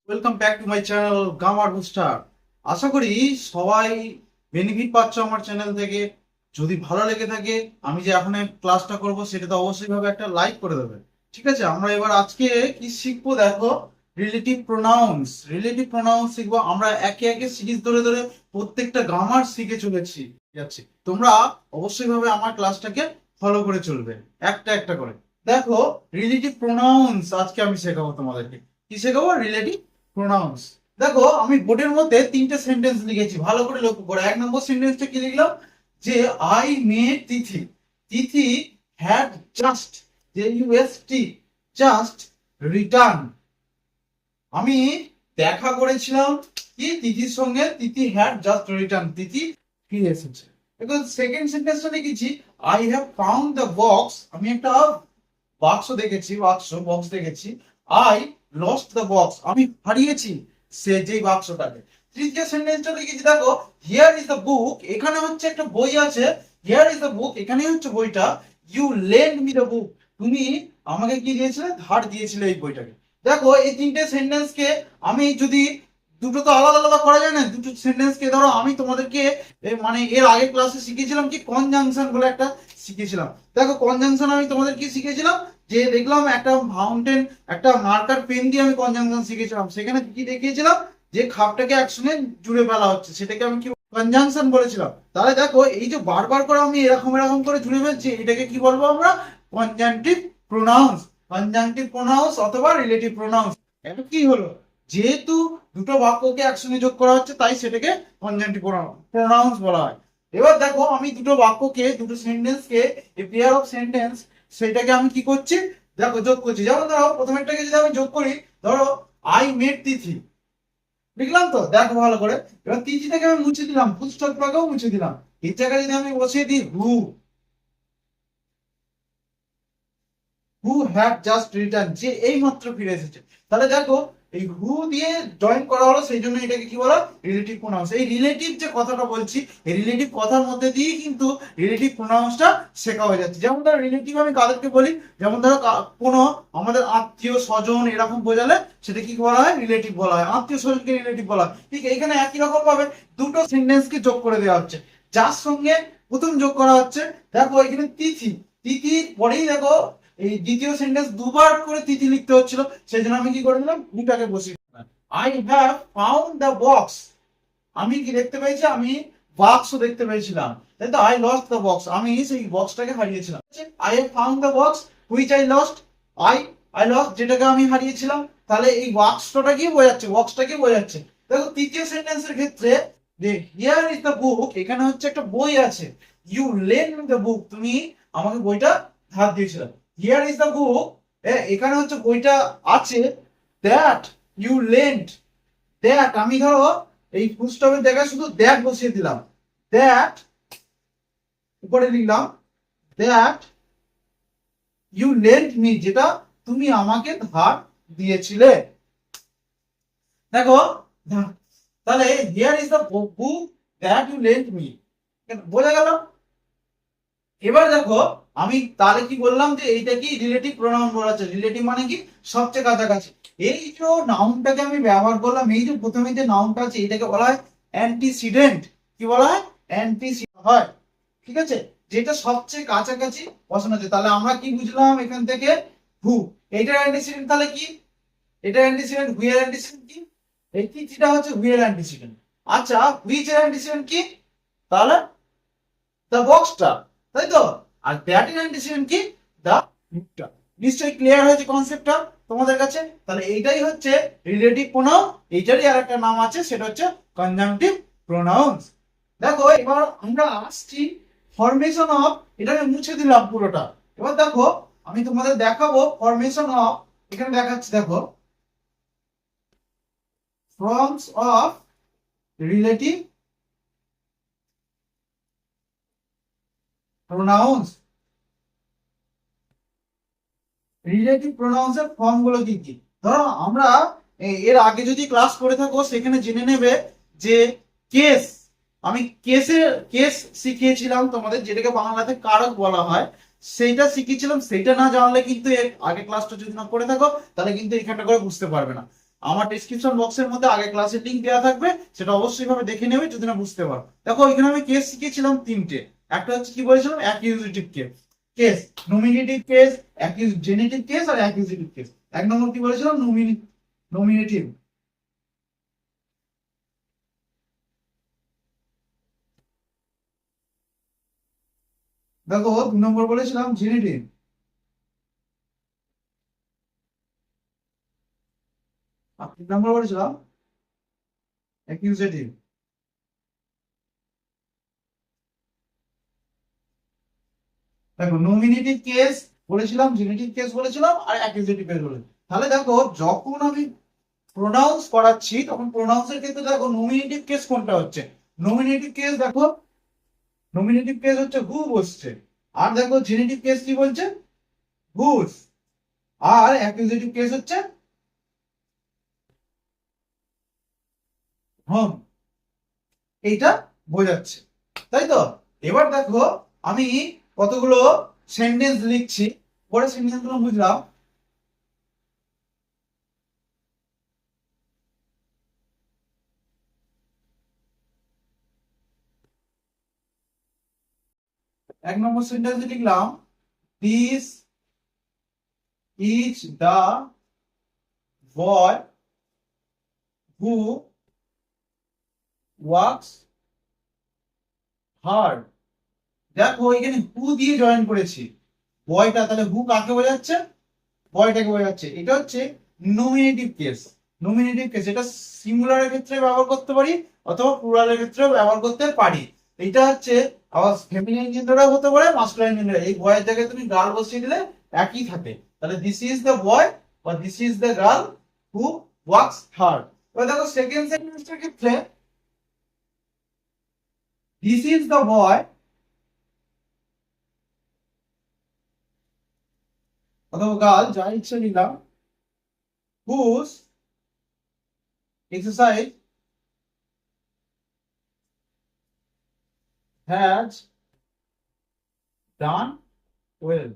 Welcome back to my channel gamer booster. আশা করি সবাই বেনিফিট পাচ্ছ আমার চ্যানেল থেকে। যদি ভালো লেগে থাকে, আমি যে এখন ক্লাসটা করব সেটা তো অবশ্যই ভাবে একটা লাইক করে দেবে। ঠিক আছে, আমরা এবার আজকে কি শিখবো দেখো। রিলেটিভ প্রোনাউন্স শিখবো আমরা, একে একে সিরিজ ধরে ধরে প্রত্যেকটা গ্রামার শিখে চলেছি যাচ্ছি। তোমরা অবশ্যই ভাবে আমার ক্লাসটাকে ফলো করে চলবে একটা একটা করে। দেখো, রিলেটিভ প্রোনাউন্স আজকে আমি শেখাবো তোমাদেরকে। কি শেখাবো? Relative pronouns. দেখো, আমি বোর্ডের মধ্যে তিনটে সেন্টেন্স লিখেছি, ভালো করে লক্ষ্য করো। এক নম্বর সেন্টেন্সটা কি লিখলাম? যে I met Tithi, Tithi had just, JUST, just return. আমি দেখা করেছিলাম কি তিথির সঙ্গে, তিথি হ্যাড জাস্ট রিটার্ন, তিথি ফিরে এসেছে। এখন সেকেন্ড সেন্টেন্সটা লিখেছি I have found the box, আমি একটা বক্স দেখেছি। আই লস্ট দ্য বক্স, আমি হারিয়েছি সে যেই বাক্সটাকে। তৃতীয় সেন্টেন্সটা লিখেছি দেখো, হিয়ার ইজ দ্য বুক, এখানে হচ্ছে একটা বই আছে। হিয়ার ইজ দ্য বুক, এখানে হচ্ছে বইটা। You lend me the book, তুমি আমাকে কি দিয়েছিলে? ধার দিয়েছিলে এই বইটাকে। দেখো, এই তিনটে সেন্টেন্সকে আমি যদি, দুটো তো আলাদা আলাদা করা যায় না, দুটো সেন্টেন্সকে ধরো আমি তোমাদেরকে মানে এর আগে ক্লাসে শিখিয়েছিলাম কি কনজাংশন বলে একটা শিখিয়েছিলাম। দেখো, কনজাংশন আমি তোমাদের কি শিখিয়েছিলাম? যে দেখলাম একটা ফাউন্টেন, একটা মার্কার পেন দিয়ে আমি কনজাংশন শিখেছিলাম। সেখানে কি দেখিয়েছিলাম? যে খাপটাকে একসঙ্গে জুড়ে ফেলা হচ্ছে, সেটাকে আমি কি কনজাংশন বলেছিলাম। তাহলে দেখো, এই যে বারবার করে আমি এরকম এরকম করে জুড়ে ফেলছি, এটাকে কি বলবো আমরা? Conjunctive pronounce. কনজাংটিভ প্রোনাউন্স অথবা রিলেটিভ প্রোনাউন্স। এটা কি হলো? যেহেতু দুটো বাক্যকে একসঙ্গে যোগ করা হচ্ছে, তাই সেটাকে কনজাংটিভ প্রোনাউন্স বলা হয়। এবার দেখো, আমি দুটো বাক্যকে, দুটো সেন্টেন্সকে, এ পেয়ার অফ সেন্টেন্স, সেটাকে আমি কি করছি? দেখো, যোগ করছি। যেমন ধরো, প্রথমেরটাকে যদি আমি যোগ করি, ধরো আই মেট তিথি, লিখলাম তো, দেখো ভালো করে। এবার তিথিটাকে আমি মুছে দিলাম, ফুল স্টপটাকেও মুছে দিলাম। এই জায়গায় যদি আমি বসিয়ে দিই হু হ্যাভ জাস্ট রিটার্ন, যে এই মাত্র ফিরে এসেছে। তাহলে দেখো, এই হু দিয়ে জয়েন করা হলো, সেই জন্য এটাকে কি বলা? Relative pronouns. এই রিলেটিভ যে কথাটা বলছি, এই রিলেটিভ কথার মধ্যে দিয়েই কিন্তু রিলেটিভ প্রোনাউন্সটা শেখা হয়ে যাচ্ছে। যেমন ধরো, রিলেটিভ আমি কাদেরকে বলি? যেমন ধরো, কোনো আমাদের আত্মীয় স্বজন এরকম বোঝালে সেটা কি বলা হয়? রিলেটিভ বলা হয়। আত্মীয় স্বজনকে রিলেটিভ বলা হয়। ঠিক এখানে একই রকম ভাবে দুটো সেন্টেন্সকে যোগ করে দেওয়া হচ্ছে, যার সঙ্গে প্রথম যোগ করা হচ্ছে। দেখো, এখানে তিথি, তিথির পরেই দেখো এই দ্বিতীয় সেন্টেন্স দুবার করে তিথি লিখতে হচ্ছিল, সেই জন্য আমি কি করে দিলাম? দুটাকে বসিয়ে দিলাম। I have found the box, আমি কি দেখতে পেয়েছি? আমি বাক্স দেখতে পেয়েছিলাম। তাই তো, আই লস্ট দ্য বক্স, আমি সেই বক্সটাকে হারিয়েছিলাম। I have found the box which I lost, I I lost, যেটাকে আমি হারিয়েছিলাম। তাহলে এই বাক্সটা কি বোঝাচ্ছে? বক্সটা কি বোঝাচ্ছে? দেখো, তৃতীয় সেন্টেন্সের ক্ষেত্রে যে হিয়ার ইজ দ্য বুক, এখানে হচ্ছে একটা বই আছে। You lend me the book, তুমি আমাকে বইটা ধার দিয়েছিলে। হিয়ার ইজ দ্য বুক, এখানে হচ্ছে বইটা আছে। দ্যাট ইউ লেন্ড, দ্যাট আমি ধরো এই ফুল স্টপের জায়গায় শুধু দ্যাট বসিয়ে দিলাম। দ্যাট উপরে লিখলাম দ্যাট ইউ লেন্ড মি, যেটা তুমি আমাকে ধার দিয়েছিলে। দেখো, তাহলে here is the book that you lend me, বোঝা গেল? এবার দেখো, আমি তাহলে কি বললাম? যে এইটা কি রিলেটিভ প্রোনাউন বলা হচ্ছে। রিলেটিভ মানে কি? সবচেয়ে কাছাকাছি। এই যে নাউনটাকে আমি ব্যবহার করলাম, এই যে প্রথমে যে নাউনটা আছে, এটাকে বলা হয় অ্যান্টিসিডেন্ট। কি বলা হয়? অ্যান্টিসিডেন্ট হয়। ঠিক আছে, যেটা সবচেয়ে কাছাকাছি বসানো আছে। তাহলে আমরা কি বুঝলাম এখান থেকে? হু, এইটার অ্যান্টিসিডেন্ট তাহলে কি? এটা অ্যান্টিসিডেন্ট, হুইয়ের অ্যান্টিসিডেন্ট কি? এই তিথিটা হচ্ছে হুইয়ের অ্যান্টিসিডেন্ট। আচ্ছা, হুইচ এর অ্যান্টিসিডেন্ট কি? তাহলে দ্য বক্সটা, তাই তো। আর দ্যাট এর অ্যান্টিসিডেন্ট কি? দ্য বুকটা। নিশ্চয়ই ক্লিয়ার হয়েছে কনসেপ্টটা তোমাদের কাছে? তাহলে এইটাই হচ্ছে রিলেটিভ প্রোনাউন। এইটারই আর একটা নাম আছে, সেটা হচ্ছে কনজাংটিভ প্রোনাউন্স। দেখো, এবার আমরা আসছি ফরমেশন অফ, এটাকে মুছে দিলাম পুরোটা। এবার দেখো, আমি তোমাদের দেখাবো ফরমেশন অফ, এখানে দেখাচ্ছি দেখো, forms of relative pronouns. Relative pronouns এর ফর্ম গুলো কি কি? ধরো, আমরা এর আগে যদি ক্লাস করে থাকো, সেখানে জেনে নেবে যে কেস, আমি কেস শিখিয়েছিলাম তোমাদের, যেটাকে বাংলাতে কারক বলা হয়, সেইটা শিখিয়েছিলাম। সেইটা না জানলে কিন্তু এর আগে ক্লাসটা যদি না করে থাকো, তাহলে কিন্তু এখানটা করে বুঝতে পারবে না। আমার ডেসক্রিপশন বক্সের মধ্যে আগে ক্লাসের লিংক দেওয়া থাকবে, সেটা অবশ্যই ভাবে দেখে নেবে যদি না বুঝতে পারো। দেখো এখানে আমি কেস শিখেছিলাম তিনটে। একটা হচ্ছে কি বলেছিলাম, accusative case, case nominative case, genitive case আর অ্যাকিউজিটিভ কেস। এক নম্বর কি বলেছিলাম, নমিনেটিভ। দেখো 2 নম্বর বলেছিলাম জেনেটিভ। আর 3 নম্বর বলেছিলাম অ্যাকিউজেটিভ। দেখো নমিনেটিভ কেস বলেছিলাম, জেনেটিভ কেস বলেছিলাম আর অ্যাকিউজেটিভ কেস বলেছিলাম। তাহলে দেখো যখন আমি প্রোনাউন্স করাচ্ছি তখন প্রোনাউন্সের ক্ষেত্রে দেখো নমিনেটিভ কেস কোনটা হচ্ছে, নমিনেটিভ কেস দেখো, নমিনেটিভ কেস হচ্ছে হু বসছে। আর দেখো জেনেটিভ কেস কি বলছে, হুজ। আর অ্যাকিউজেটিভ কেস হচ্ছে হম। এইটা বোঝাচ্ছে, তাই তো? এবার দেখো আমি কতগুলো সেন্টেন্স লিখছি, পরে সেন্টেন্স গুলো বুঝলাম। 1 নম্বর সেন্টেন্স লিখলাম, this is the boy who works hard. দেখো এখানে হু দিয়ে জয়েন করেছি বয়টা, তাহলে হু কাকে বোঝাচ্ছে, বয়টাকে বোঝাচ্ছে। এটা হচ্ছে নমিনেটিভ কেস। নমিনেটিভ কেস এটা সিঙ্গুলারের ক্ষেত্রে ব্যবহার করতে পারি অথবা প্লুরালের ক্ষেত্রেও ব্যবহার করতে পারি। এটা হচ্ছে আবার ফেমিনিন জেন্ডারও হতে পারে, মাস্কুলাইন জেন্ডার। এই বয়ের জায়গায় তুমি গার্ল বসিয়ে দিলে একই থাকে। তাহলে দিস ইজ দ্য বয় বা this is the girl who works hard. এবার দেখো সেকেন্ড সেন্টেন্সের ক্ষেত্রে, দিস ইজ দ্য বয় অথবা গার্ল যা ইচ্ছে নিলাম, whose exercise has done well.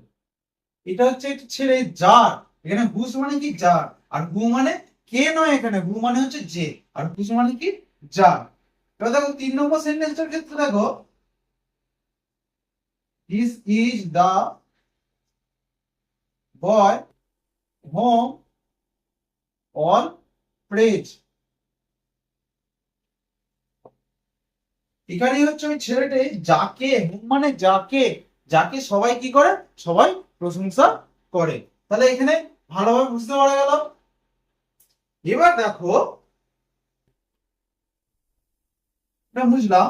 এটা হচ্ছে একটা ছেলে যার, এখানে হুস মানে কি যার, আর হু মানে কে নয়, এখানে হু মানে হচ্ছে যে, আর হুস মানে কি যার। এবার দেখো 3 নম্বর সেন্টেন্সটার ক্ষেত্রে দেখো, this is the boy whom all praise. এখানে হচ্ছে ওই ছেলেটি যাকে, হোম মানে যাকে, যাকে সবাই কি করে, সবাই প্রশংসা করে। তাহলে এখানে ভালোভাবে বুঝতে পারা গেল। এবার দেখো এটা বুঝলাম,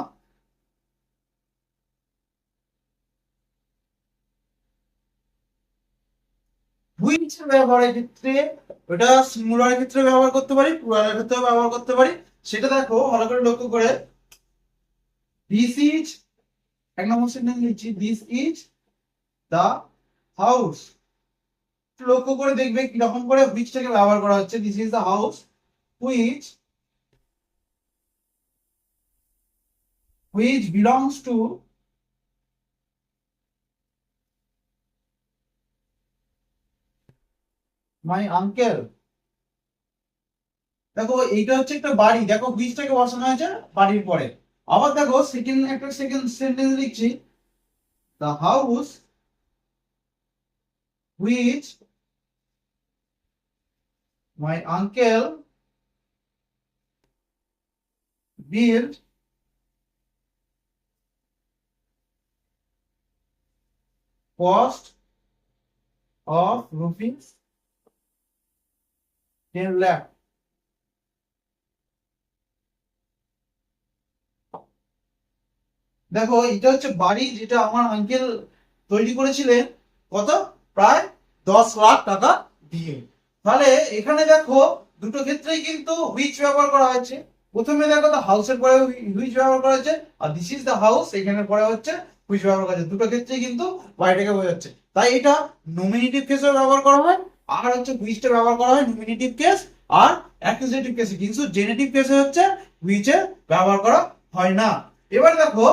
হুইচ ব্যবহারের ক্ষেত্রে ওটা সিঙ্গুলারের ক্ষেত্রে ব্যবহার করতে পারি, প্লুরালের ক্ষেত্রেও ব্যবহার করতে পারি। সেটা দেখো ভালো করে লক্ষ্য করে, দিস ইজ, 1 নম্বর সেন্টেন্স লিখছি, দিস ইজ দা হাউস। লক্ষ্য করে দেখবে কিরকম করে হুইচটাকে ব্যবহার করা হচ্ছে, this is the house which which belongs to my uncle. দেখো এইটা হচ্ছে একটা বাড়ি, দেখো হুইচটাকে বসানো হয়েছে বাড়ির পরে। আবার দেখো সেকেন্ড সেন্টেন্স লিখছি, the house which my uncle build cost of rupees 10 lakh। দেখো এটা হচ্ছে বাড়ি যেটা আমার আঙ্কেল তৈরি করেছিলেন, কত, প্রায় 10 লাখ টাকা দিয়ে। তাহলে এখানে দেখো দুটো ক্ষেত্রেই কিন্তু হুইচ ব্যবহার করা হয়েছে। প্রথমে দেখো দা হাউসের পরে হুইচ ব্যবহার করা হয়েছে, আর দিস ইজ দা হাউস এখানে পরে হচ্ছে হুইচ ব্যবহার করা হয়েছে। দুটো ক্ষেত্রেই কিন্তু বাড়িটাকে বোঝাচ্ছে। তাই এটা নমিনেটিভ কেসে ব্যবহার করা হয়, আর হচ্ছে হুইচটা ব্যবহার করা হয় নমিনেটিভ কেস আর অ্যাকুজেটিভ কেসে, কিন্তু জেনেটিভ কেসে হচ্ছে হুইচের ব্যবহার করা হয় না। এবার দেখো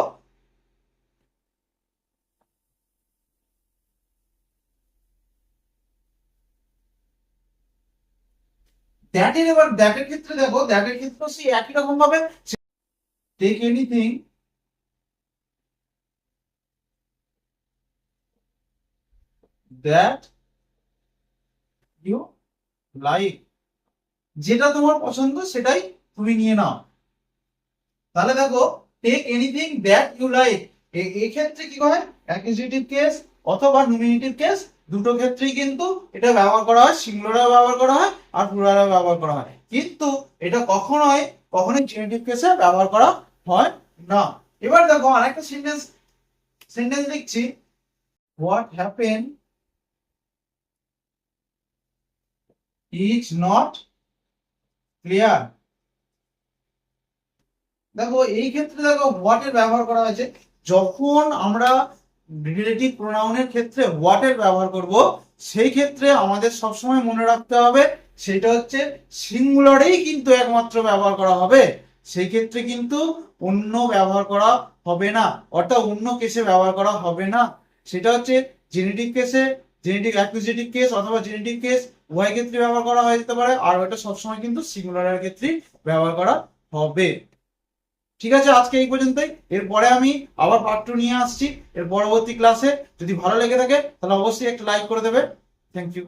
দ্যাটের এবার দ্যাটের ক্ষেত্রে দেখো, দ্যাটের ক্ষেত্রে সেই একই রকম ভাবে take anything that you like, যেটা তোমার পছন্দ সেটাই তুমি নিয়ে নাও। তাহলে দেখো take anything that you like, এই ক্ষেত্রে কি হয়, অ্যাকুজিটিভ কেস অথবা নমিনেটিভ কেস দুটো ক্ষেত্রেই কিন্তু এটা ব্যবহার করা হয়, সিঙ্গুলারে ব্যবহার করা হয় আর প্লুরালে ব্যবহার করা হয়, কিন্তু এটা কখনোই জেনেটিভ কেসে ব্যবহার করা হয় না। এবার দেখো আরেকটা সেন্টেন্স সেন্টেন্স লিখছি, what happen is not clear. দেখো এই ক্ষেত্রে দেখো হোয়াট এর ব্যবহার করা হয়েছে, যখন আমরা রিলেটিভ প্রোনাউনের ক্ষেত্রে হোয়াট এর ব্যবহার করব সেই ক্ষেত্রে আমাদের সবসময় মনে রাখতে হবে সেটা হচ্ছে সিঙ্গুলারেই কিন্তু একমাত্র ব্যবহার করা হবে, সেই ক্ষেত্রে কিন্তু অন্য ব্যবহার করা হবে না, অর্থাৎ অন্য কেসে ব্যবহার করা হবে না। সেটা হচ্ছে জেনেটিভ কেসে, জেনেটিভ অ্যাকুজিটিভ কেস অথবা জেনেটিভ কেস উভয় ক্ষেত্রে ব্যবহার করা হয়ে যেতে পারে, আর ওটা সবসময় কিন্তু সিঙ্গুলারের ক্ষেত্রেই ব্যবহার করা হবে। ঠিক আছে, আজকে এই পর্যন্তই। এরপরে আমি আবার পার্ট 2 নিয়ে আসছি এর পরবর্তী ক্লাসে। যদি ভালো লেগে থাকে তাহলে অবশ্যই একটা লাইক করে দেবে। Thank you.